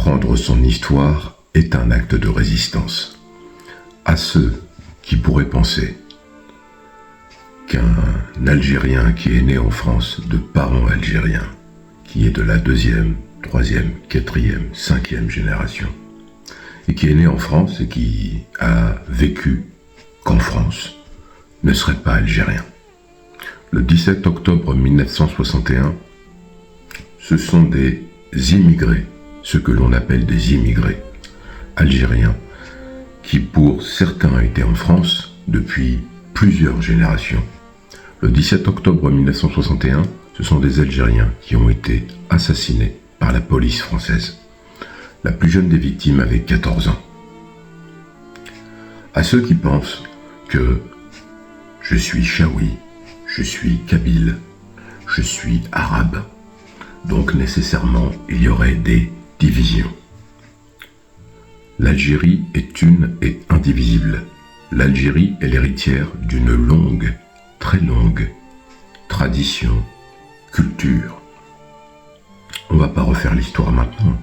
Apprendre son histoire est un acte de résistance. À ceux qui pourraient penser qu'un Algérien qui est né en France de parents algériens, qui est de la 2e, 3e, 4e, 5e génération, et qui est né en France et qui a vécu qu'en France, ne serait pas algérien. Le 17 octobre 1961, ce sont des immigrés, ce que l'on appelle des immigrés algériens, qui pour certains étaient en France depuis plusieurs générations. Le 17 octobre 1961, ce sont des Algériens qui ont été assassinés par la police française. La plus jeune des victimes avait 14 ans. À ceux qui pensent que je suis chaoui, je suis kabyle, je suis arabe, donc nécessairement il y aurait des divisions. L'Algérie est une et indivisible. L'Algérie est l'héritière d'une longue, très longue tradition, culture. On ne va pas refaire l'histoire maintenant,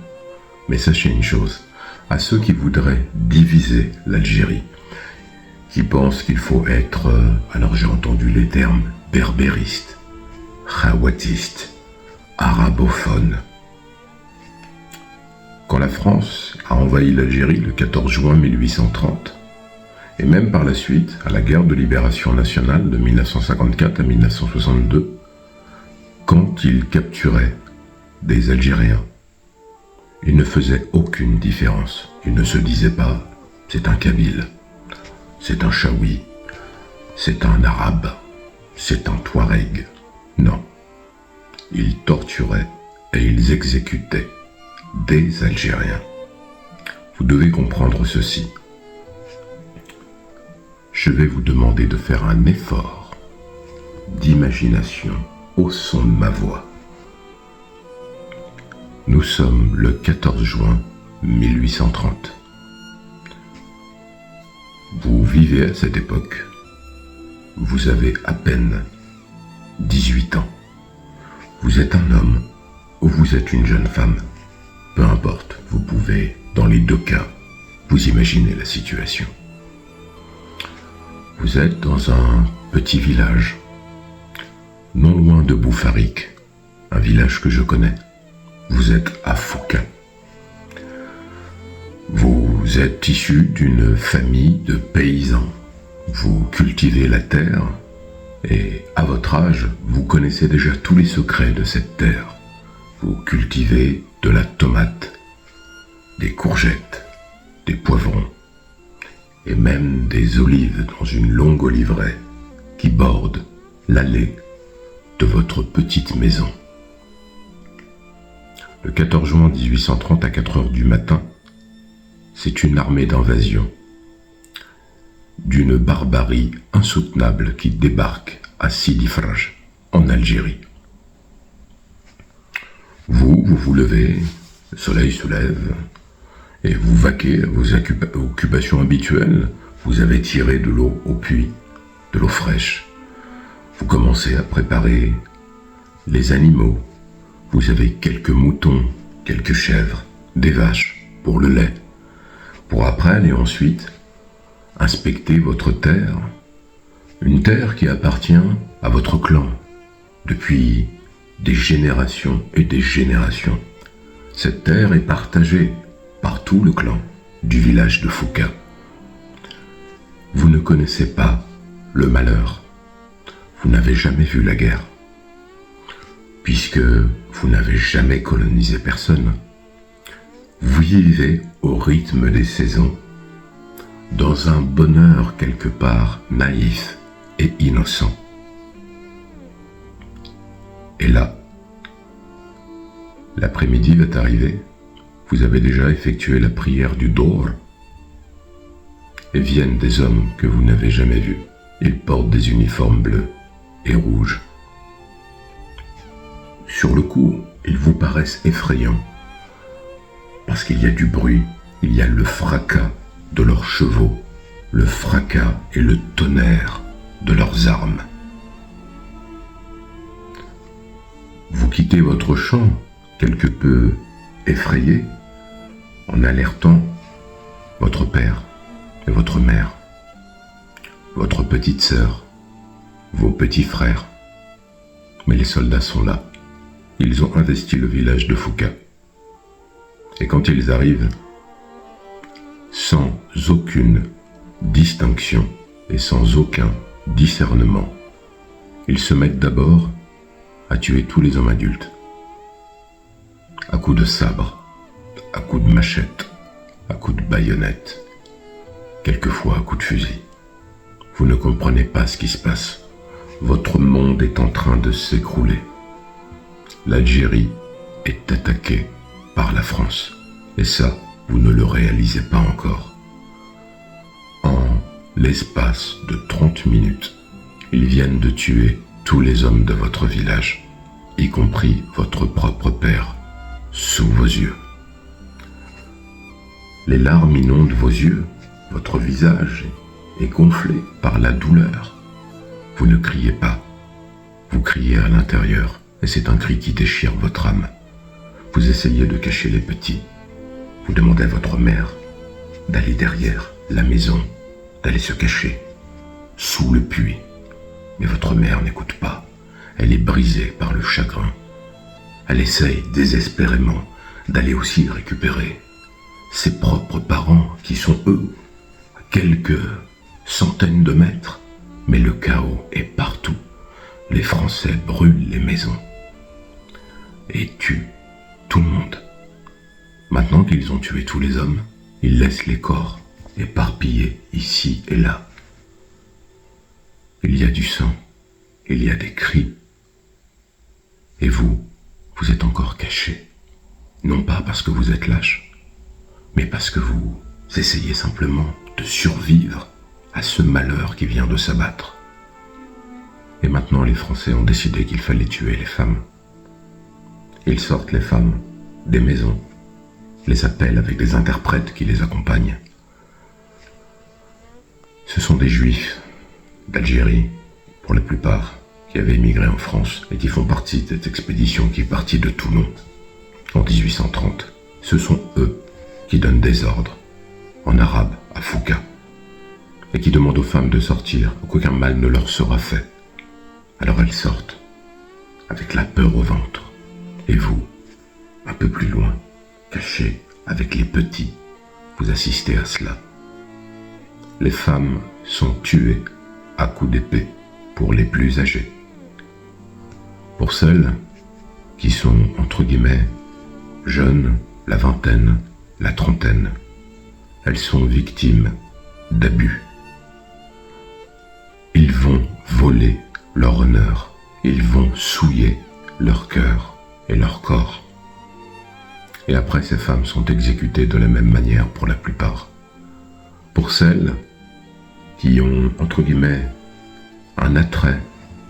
mais sachez une chose, à ceux qui voudraient diviser l'Algérie, qui pensent qu'il faut être, alors j'ai entendu les termes berbériste, khawatiste, arabophone. Quand la France a envahi l'Algérie le 14 juin 1830, et même par la suite, à la guerre de libération nationale de 1954 à 1962, quand ils capturaient des Algériens, ils ne faisaient aucune différence. Ils ne se disaient pas « c'est un Kabyle », « c'est un Chaoui », « c'est un Arabe », « c'est un Touareg ». Non. Ils torturaient et ils exécutaient des Algériens. Vous devez comprendre ceci. Je vais vous demander de faire un effort d'imagination au son de ma voix. Nous sommes le 14 juin 1830. Vous vivez à cette époque. Vous avez à peine 18 ans. Vous êtes un homme ou vous êtes une jeune femme. Peu importe, vous pouvez, dans les deux cas, vous imaginer la situation. Vous êtes dans un petit village, non loin de Boufarik, un village que je connais. Vous êtes à Fouca. Vous êtes issu d'une famille de paysans. Vous cultivez la terre et, à votre âge, vous connaissez déjà tous les secrets de cette terre. Vous cultivez de la tomate, des courgettes, des poivrons et même des olives dans une longue oliveraie qui borde l'allée de votre petite maison. Le 14 juin 1830 à 4 heures du matin, c'est une armée d'invasion, d'une barbarie insoutenable qui débarque à Sidi Fraj, en Algérie. Vous levez, le soleil se lève, et vous vaquez à vos occupations habituelles. Vous avez tiré de l'eau au puits, de l'eau fraîche. Vous commencez à préparer les animaux. Vous avez quelques moutons, quelques chèvres, des vaches pour le lait, pour après aller ensuite inspecter votre terre, une terre qui appartient à votre clan depuis des générations et des générations. Cette terre est partagée par tout le clan du village de Fouca. Vous ne connaissez pas le malheur. Vous n'avez jamais vu la guerre, puisque vous n'avez jamais colonisé personne. Vous vivez au rythme des saisons, dans un bonheur quelque part naïf et innocent. Et là, l'après-midi va arriver. Vous avez déjà effectué la prière du Dohr, et viennent des hommes que vous n'avez jamais vus. Ils portent des uniformes bleus et rouges. Sur le coup, ils vous paraissent effrayants, parce qu'il y a du bruit, il y a le fracas de leurs chevaux, le fracas et le tonnerre de leurs armes. Vous quittez votre champ, quelque peu effrayé, en alertant votre père et votre mère, votre petite sœur, vos petits frères. Mais les soldats sont là. Ils ont investi le village de Fouka. Et quand ils arrivent, sans aucune distinction et sans aucun discernement, ils se mettent d'abord à tuer tous les hommes adultes, à coups de sabre, à coups de machette, à coups de baïonnette, quelquefois à coups de fusil. Vous ne comprenez pas ce qui se passe. Votre monde est en train de s'écrouler. L'Algérie est attaquée par la France. Et ça, vous ne le réalisez pas encore. En l'espace de 30 minutes, ils viennent de tuer tous les hommes de votre village, y compris votre propre père, sous vos yeux. Les larmes inondent vos yeux, votre visage est gonflé par la douleur. Vous ne criez pas, vous criez à l'intérieur, et c'est un cri qui déchire votre âme. Vous essayez de cacher les petits. Vous demandez à votre mère d'aller derrière la maison, d'aller se cacher sous le puits. Mais votre mère n'écoute pas. Elle est brisée par le chagrin. Elle essaye désespérément d'aller aussi récupérer ses propres parents qui sont eux à quelques centaines de mètres. Mais le chaos est partout. Les Français brûlent les maisons et tuent tout le monde. Maintenant qu'ils ont tué tous les hommes, ils laissent les corps éparpillés ici et là. Il y a du sang, il y a des cris. Et vous êtes encore cachés. Non pas parce que vous êtes lâches, mais parce que vous essayez simplement de survivre à ce malheur qui vient de s'abattre. Et maintenant les Français ont décidé qu'il fallait tuer les femmes. Ils sortent les femmes des maisons, les appellent avec des interprètes qui les accompagnent. Ce sont des Juifs d'Algérie, pour la plupart, qui avaient émigré en France et qui font partie de cette expédition qui est partie de Toulon en 1830. Ce sont eux qui donnent des ordres en arabe à Fouka et qui demandent aux femmes de sortir, qu'aucun mal ne leur sera fait. Alors elles sortent avec la peur au ventre. Et vous, un peu plus loin, cachés avec les petits, vous assistez à cela. Les femmes sont tuées à coups d'épée pour les plus âgés. Pour celles qui sont, entre guillemets, jeunes, la vingtaine, la trentaine, elles sont victimes d'abus. Ils vont voler leur honneur, ils vont souiller leur cœur et leur corps. Et après, ces femmes sont exécutées de la même manière pour la plupart. Pour celles qui ont, entre guillemets, un attrait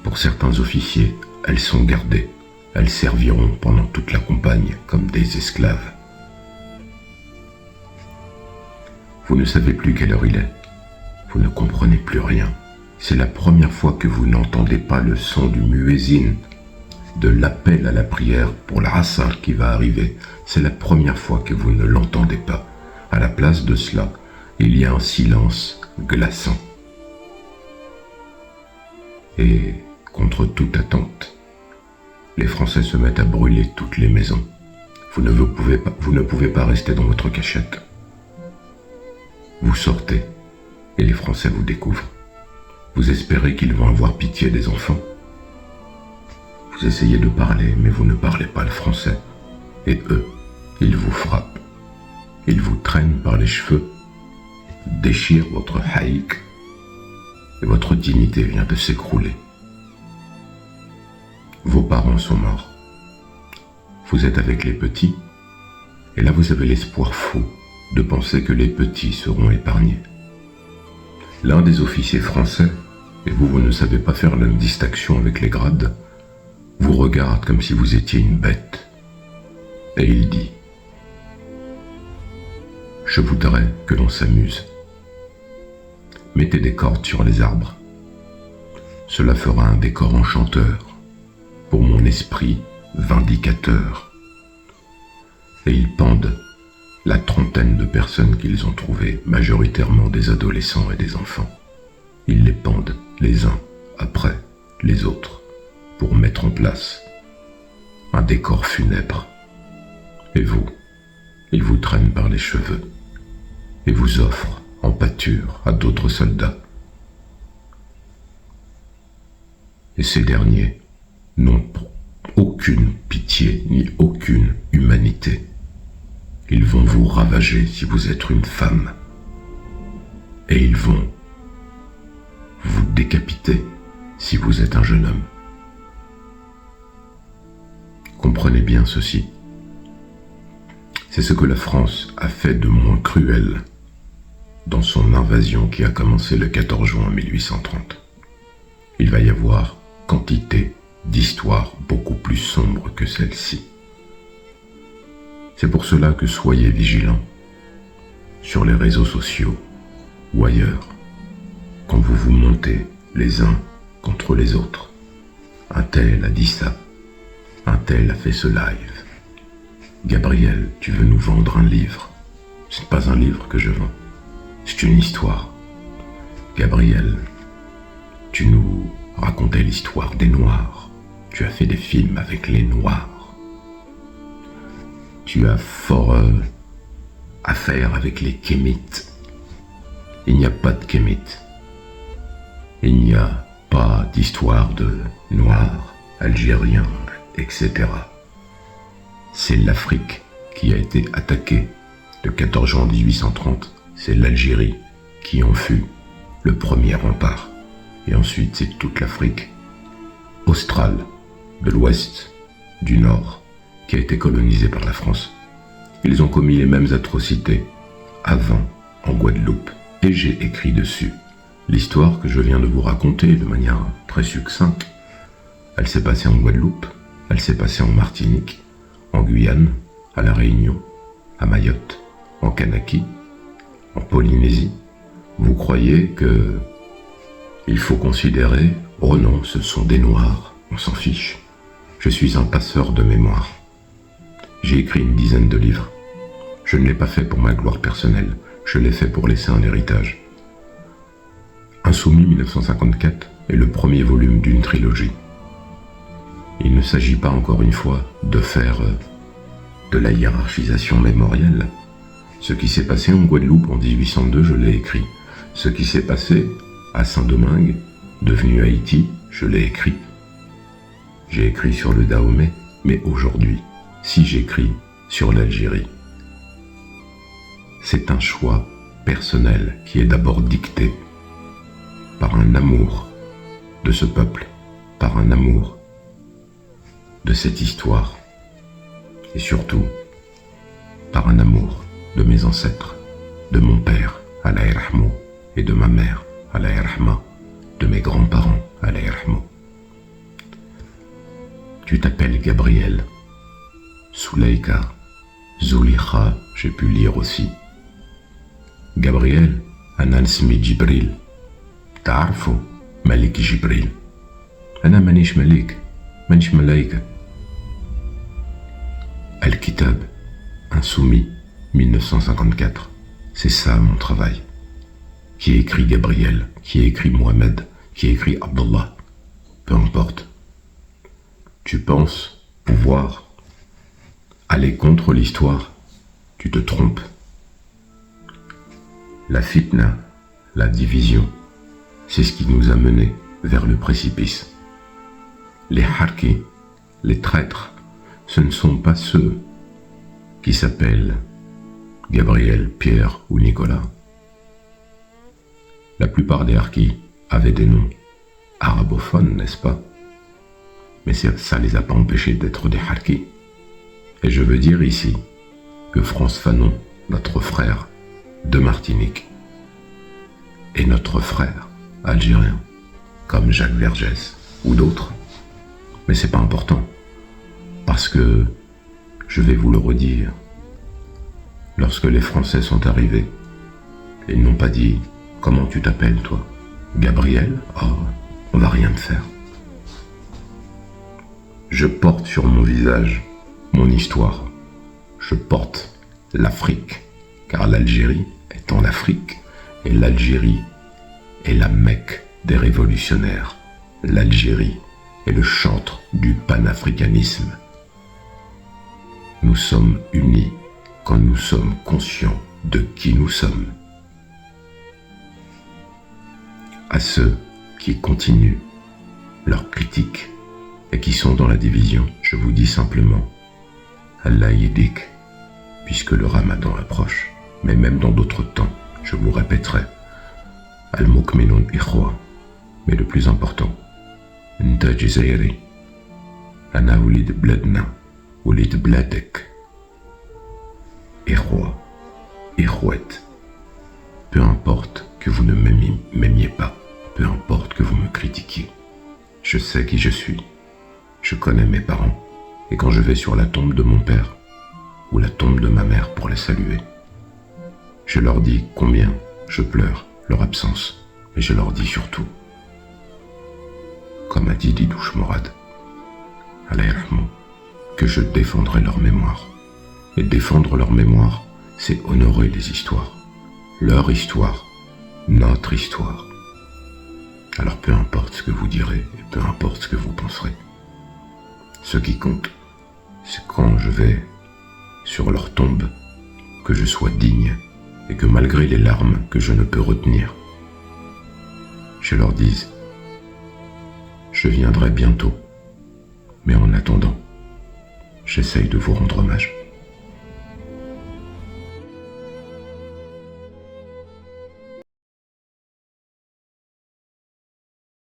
pour certains officiers, elles sont gardées. Elles serviront pendant toute la campagne comme des esclaves. Vous ne savez plus quelle heure il est. Vous ne comprenez plus rien. C'est la première fois que vous n'entendez pas le son du muezzin, de l'appel à la prière pour la Assar qui va arriver. C'est la première fois que vous ne l'entendez pas. À la place de cela, il y a un silence glaçant. Et, contre toute attente, les Français se mettent à brûler toutes les maisons. Vous ne pouvez pas rester dans votre cachette. Vous sortez, et les Français vous découvrent. Vous espérez qu'ils vont avoir pitié des enfants. Vous essayez de parler, mais vous ne parlez pas le français. Et eux, ils vous frappent. Ils vous traînent par les cheveux, déchirent votre haïk, et votre dignité vient de s'écrouler. Vos parents sont morts. Vous êtes avec les petits, et là vous avez l'espoir fou de penser que les petits seront épargnés. L'un des officiers français, et vous ne savez pas faire la distinction avec les grades, vous regarde comme si vous étiez une bête, et il dit « Je voudrais que l'on s'amuse. Mettez des cordes sur les arbres. Cela fera un décor enchanteur pour mon esprit vindicateur. » Et ils pendent la trentaine de personnes qu'ils ont trouvées, majoritairement des adolescents et des enfants. Ils les pendent les uns après les autres pour mettre en place un décor funèbre. Et vous, ils vous traînent par les cheveux et vous offrent en pâture à d'autres soldats. Et ces derniers n'ont aucune pitié ni aucune humanité. Ils vont vous ravager si vous êtes une femme. Et ils vont vous décapiter si vous êtes un jeune homme. Comprenez bien ceci. C'est ce que la France a fait de moins cruel dans son invasion qui a commencé le 14 juin 1830. Il va y avoir quantité d'histoires beaucoup plus sombres que celle-ci. C'est pour cela que soyez vigilants sur les réseaux sociaux ou ailleurs quand vous vous montez les uns contre les autres. Un tel a dit ça, un tel a fait ce live. Gabriel, tu veux nous vendre un livre? Ce n'est pas un livre que je vends, c'est une histoire. Gabriel, tu nous racontais l'histoire des Noirs. Tu as fait des films avec les Noirs. Tu as fort affaire avec les Kémites. Il n'y a pas de Kémites. Il n'y a pas d'histoire de Noirs, Algériens, etc. C'est l'Afrique qui a été attaquée le 14 juin 1830. C'est l'Algérie qui en fut le premier rempart. Et ensuite, c'est toute l'Afrique australe, de l'Ouest, du Nord, qui a été colonisée par la France. Ils ont commis les mêmes atrocités avant en Guadeloupe. Et j'ai écrit dessus l'histoire que je viens de vous raconter de manière très succincte. Elle s'est passée en Guadeloupe, elle s'est passée en Martinique, en Guyane, à La Réunion, à Mayotte, en Kanaki, en Polynésie. Vous croyez que il faut considérer, oh non, ce sont des Noirs, on s'en fiche. Je suis un passeur de mémoire. J'ai écrit une dizaine de livres. Je ne l'ai pas fait pour ma gloire personnelle, je l'ai fait pour laisser un héritage. Insoumis 1954 est le premier volume d'une trilogie. Il ne s'agit pas encore une fois de faire de la hiérarchisation mémorielle. Ce qui s'est passé en Guadeloupe en 1802, je l'ai écrit. Ce qui s'est passé à Saint-Domingue, devenu Haïti, je l'ai écrit. J'ai écrit sur le Dahomey, mais aujourd'hui, si j'écris sur l'Algérie, c'est un choix personnel qui est d'abord dicté par un amour de ce peuple, par un amour de cette histoire, et surtout par un amour de mes ancêtres, de mon père, Allah yarhamou, et de ma mère, Allah yarhamha, de mes grands-parents, Allah yarhamou. Tu t'appelles Gabriel, Souleika, Zulikha, j'ai pu lire aussi. Gabriel, أنا اسمي جبريل. تعرفوا ملك جبريل. أنا مانيش ملك، مانيش ملايكة. Al-Kitab, Insoumis, 1954. C'est ça mon travail. Qui a écrit Gabriel, qui a écrit Mohamed, qui a écrit Abdullah. Peu importe. Tu penses pouvoir aller contre l'histoire, tu te trompes. La fitna, la division, c'est ce qui nous a menés vers le précipice. Les harkis, les traîtres, ce ne sont pas ceux qui s'appellent Gabriel, Pierre ou Nicolas. La plupart des harkis avaient des noms arabophones, n'est-ce pas? Mais ça les a pas empêchés d'être des harkis. Et je veux dire ici que France Fanon, notre frère de Martinique, est notre frère algérien, comme Jacques Vergès ou d'autres. Mais c'est pas important, parce que, je vais vous le redire, lorsque les Français sont arrivés, ils n'ont pas dit « Comment tu t'appelles, toi? Gabriel? Oh, on va rien te faire. » Je porte sur mon visage mon histoire. Je porte l'Afrique, car l'Algérie est en Afrique, et l'Algérie est la Mecque des révolutionnaires. L'Algérie est le chantre du panafricanisme. Nous sommes unis quand nous sommes conscients de qui nous sommes. À ceux qui continuent leur critique et qui sont dans la division, je vous dis simplement Allah yédik, puisque le Ramadan approche, mais même dans d'autres temps, je vous répéterai Al-Mukminun Ikhwa, mais le plus important, Nta Jazairi, Ana Oulid Bladna, Oulid Bladek, Ikhwa, Ikhwet. Peu importe que vous ne m'aimiez pas, peu importe que vous me critiquiez, je sais qui je suis, je connais mes parents, et quand je vais sur la tombe de mon père, ou la tombe de ma mère pour les saluer, je leur dis combien je pleure leur absence, mais je leur dis surtout, comme a dit Didouche Morad, Allah yarhamou, que je défendrai leur mémoire. Et défendre leur mémoire, c'est honorer les histoires. Leur histoire, notre histoire. Alors peu importe ce que vous direz, et peu importe ce que vous penserez. Ce qui compte, c'est quand je vais sur leur tombe, que je sois digne, et que malgré les larmes que je ne peux retenir, je leur dise, je viendrai bientôt, mais en attendant, j'essaye de vous rendre hommage.